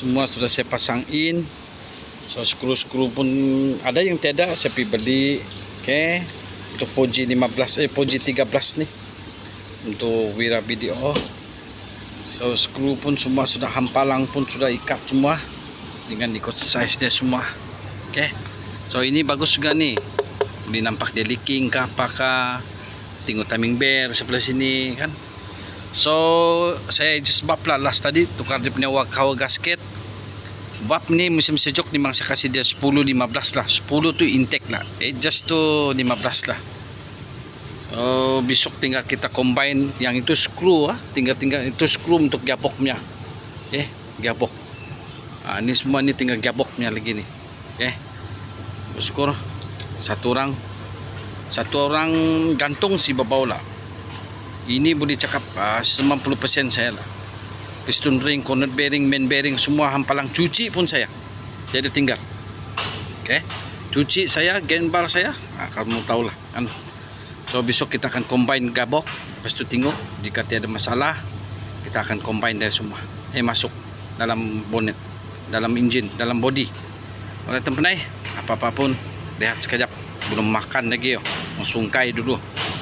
semua sudah saya pasang in. So skru-skru pun ada yang tiada, saya pergi beli. Oke, untuk Fuji 15 Fuji 13 nih untuk Wira Video. So skru pun semua sudah, hampalang pun sudah ikat semua dengan ikut size dia semua. Oke, so ini bagus juga nih. Boleh nampak dia leaking ke apakah. Tengok timing bear sebelah sini kan. So saya just bab lah last tadi, tukar dia punya kawa gasket. Bab ni musim sejuk memang saya kasih dia 10-15 lah. 10 tu intake lah, just tu 15 lah. So besok tinggal kita combine yang itu skru lah. Tinggal itu skru untuk gearboxnya. Gearbox. Ini semua ni tinggal gearboxnya lagi nih. Bersyukur satu orang gantung si babau lah. Ini boleh cakap 90% saya lah. Piston ring, corner bearing, main bearing semua hampalang, cuci pun saya. Jadi tinggal. Cuci saya, gain bar saya. Kamu tahu lah kan. So besok kita akan combine gearbox. Lepas tu tengok jika tiada masalah, kita akan combine dari semua. Masuk dalam bonnet, dalam engine, dalam body. Oleh tempenai, apa-apa pun lihat sekejap. Belum makan lagi, sungkai dulu.